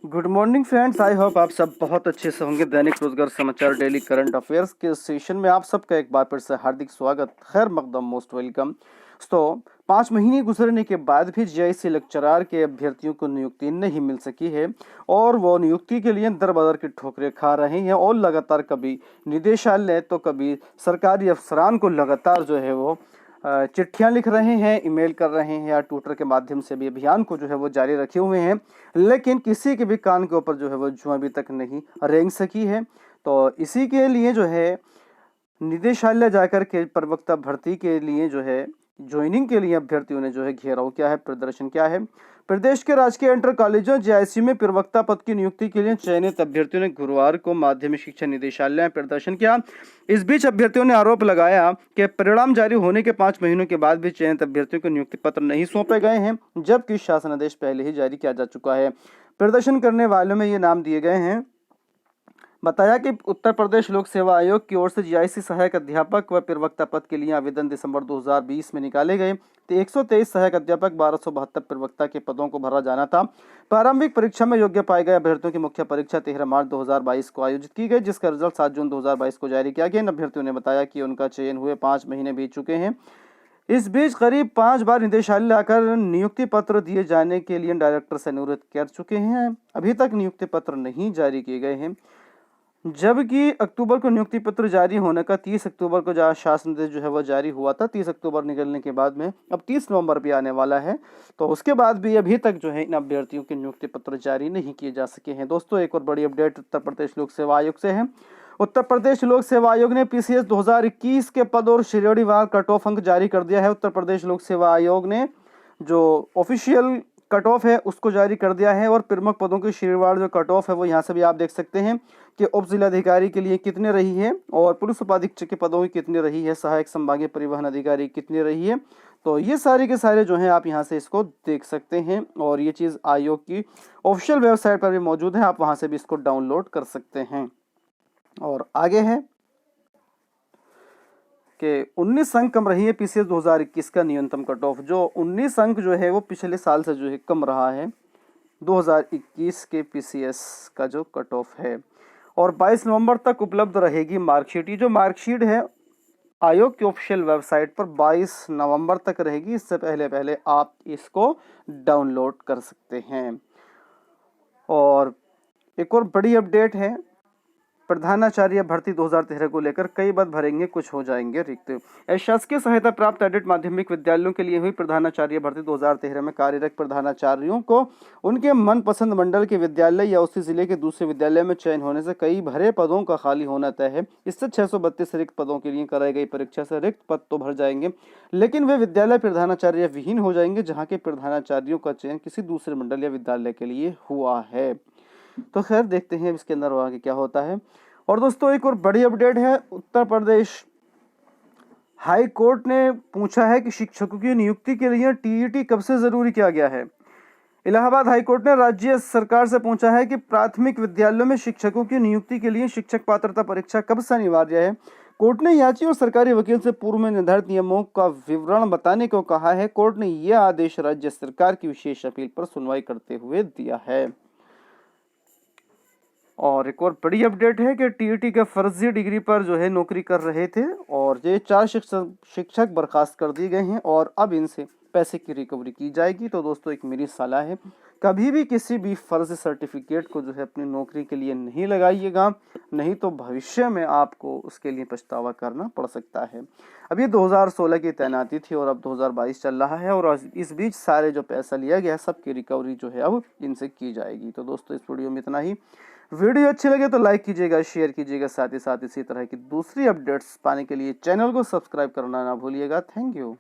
Good morning friends, I hope आप सब बहुत अच्छे से होंगे। दैनिक रोजगार समाचार डेली करंट अफेयर्स के सेशन में आप सबका एक बार फिर से हार्दिक स्वागत, खैर मकदम, मोस्ट वेलकम। तो 5 महीने गुजरने के बाद भी जीआईसी लेक्चरार के अभ्यर्थियों को नियुक्ति नहीं मिल सकी है और वो नियुक्ति के लिए दर बदर की ठोकरें खा रहे हैं और लगातार कभी निदेशालय तो कभी सरकारी अफसरान को लगातार जो है वो चिट्ठियां लिख रहे हैं, ईमेल कर रहे हैं या ट्विटर के माध्यम से भी अभियान को जो है वो जारी रखे हुए हैं, लेकिन किसी के भी कान के ऊपर जो है वो जूं अभी तक नहीं रेंग सकी है। तो इसी के लिए जो है निदेशालय जाकर के प्रवक्ता भर्ती के लिए जो है ज्वाइनिंग के लिए अभ्यर्थियों ने जो है घेराव किया है, प्रदर्शन किया है। प्रदेश के राजकीय इंटर कॉलेजों जेआईसी में प्रवक्ता पद की नियुक्ति के लिए चयनित अभ्यर्थियों ने गुरुवार को माध्यमिक शिक्षा निदेशालय में प्रदर्शन किया। इस बीच अभ्यर्थियों ने आरोप लगाया कि परिणाम जारी होने के 5 महीनों के बाद भी चयनित अभ्यर्थियों को नियुक्ति पत्र नहीं सौंपे गए हैं, जबकि शासनादेश पहले ही जारी किया जा चुका है। प्रदर्शन करने वालों में ये नाम दिए गए हैं। बताया कि उत्तर प्रदेश लोक सेवा आयोग की ओर से जीआईसी सहायक अध्यापक व प्रवक्ता पद के लिए आवेदन दिसंबर 2020 में निकाले गए। तो 123 सहायक अध्यापक 1272 प्रवक्ता के पदों को भरा जाना था। प्रारंभिक परीक्षा में योग्य पाए गए अभ्यर्थियों की मुख्य परीक्षा 13 मार्च 2022 को आयोजित की गई, जिसका रिजल्ट 7 जून 2022 को जारी किया गया। इन अभ्यर्थियों ने बताया कि उनका चयन हुए 5 महीने बीत चुके हैं। इस बीच करीब 5 बार निदेशालय आकर नियुक्ति पत्र दिए जाने के लिए डायरेक्टर से अनुरोध कर चुके हैं। अभी तक नियुक्ति पत्र नहीं जारी किए गए हैं, जबकि अक्टूबर को नियुक्ति पत्र जारी होने का 30 अक्टूबर को शासन आदेश जो है वो जारी हुआ था। 30 अक्टूबर निकलने के बाद में अब 30 नवंबर भी आने वाला है, तो उसके बाद भी अभी तक जो है इन अभ्यर्थियों के नियुक्ति पत्र जारी नहीं किए जा सके हैं। दोस्तों, एक और बड़ी अपडेट उत्तर प्रदेश लोक सेवा आयोग से है। उत्तर प्रदेश लोक सेवा आयोग ने पीसीएस 2021 के पद और श्रेणीवार कट ऑफ अंक जारी कर दिया है। उत्तर प्रदेश लोक सेवा आयोग ने जो ऑफिशियल कट ऑफ है उसको जारी कर दिया है और प्रमुख पदों की श्रेणीवार जो कट ऑफ है वो यहाँ से भी आप देख सकते हैं कि उप जिलाधिकारी के लिए कितने रही है और पुलिस उपाधीक्षक के पदों की कितनी रही है, सहायक संभागीय परिवहन अधिकारी कितनी रही है। तो ये सारे के सारे जो हैं आप यहाँ से इसको देख सकते हैं और ये चीज़ आयोग की ऑफिशियल वेबसाइट पर भी मौजूद है, आप वहाँ से भी इसको डाउनलोड कर सकते हैं। और आगे है कि 19 अंक कम रही है पीसीएस 2021 का न्यूनतम कट ऑफ। जो 19 अंक जो है वो पिछले साल से जो है कम रहा है 2021 के पीसीएस का जो कट ऑफ है। और 22 नवंबर तक उपलब्ध रहेगी मार्कशीट। ये जो मार्कशीट है आयोग की ऑफिशियल वेबसाइट पर 22 नवंबर तक रहेगी, इससे पहले आप इसको डाउनलोड कर सकते हैं। और एक और बड़ी अपडेट है, प्रधानाचार्य भर्ती 2013 को लेकर कई पद भरेंगे, कुछ हो जाएंगे रिक्त। शासकीय सहायता प्राप्त एडेड माध्यमिक विद्यालयों के लिए हुई प्रधानाचार्य भर्ती 2013 में कार्यरत प्रधानाचार्यों को उनके मनपसंद मंडल के विद्यालय या उसी जिले के दूसरे विद्यालय में चयन होने से कई भरे पदों का खाली होना तय है। इससे 632 रिक्त पदों के लिए कराई गई परीक्षा से रिक्त पद तो भर जाएंगे, लेकिन वे विद्यालय प्रधानाचार्य विहीन हो जाएंगे जहाँ के प्रधानाचार्यों का चयन किसी दूसरे मंडल या विद्यालय के लिए हुआ है। तो खैर देखते हैं इसके अंदर आगे क्या होता है। और दोस्तों, एक और बड़ी अपडेट है, उत्तर प्रदेश हाई कोर्ट ने पूछा है कि शिक्षकों की नियुक्ति के लिए टीईटी कब से जरूरी किया गया है। इलाहाबाद हाई कोर्ट ने राज्य सरकार से पूछा है कि प्राथमिक विद्यालयों में शिक्षकों की नियुक्ति के लिए शिक्षक पात्रता परीक्षा कब से अनिवार्य है। कोर्ट ने याची और सरकारी वकील से पूर्व में निर्धारित नियमों का विवरण बताने को कहा है। कोर्ट ने यह आदेश राज्य सरकार की विशेष अपील पर सुनवाई करते हुए दिया है। और एक और बड़ी अपडेट है कि टीईटी के फर्जी डिग्री पर जो है नौकरी कर रहे थे और ये 4 शिक्षक बर्खास्त कर दिए गए हैं और अब इनसे पैसे की रिकवरी की जाएगी। तो दोस्तों, एक मेरी सलाह है, कभी भी किसी भी फर्जी सर्टिफिकेट को जो है अपनी नौकरी के लिए नहीं लगाइएगा, नहीं तो भविष्य में आपको उसके लिए पछतावा करना पड़ सकता है। अभी 2016 की तैनाती थी और अब 2022 चल रहा है और इस बीच सारे जो पैसा लिया गया सबकी रिकवरी जो है अब इनसे की जाएगी। तो दोस्तों, इस वीडियो में इतना ही। वीडियो अच्छी लगे तो लाइक कीजिएगा, शेयर कीजिएगा, साथ ही साथ इसी तरह की दूसरी अपडेट्स पाने के लिए चैनल को सब्सक्राइब करना ना भूलिएगा। Thank you.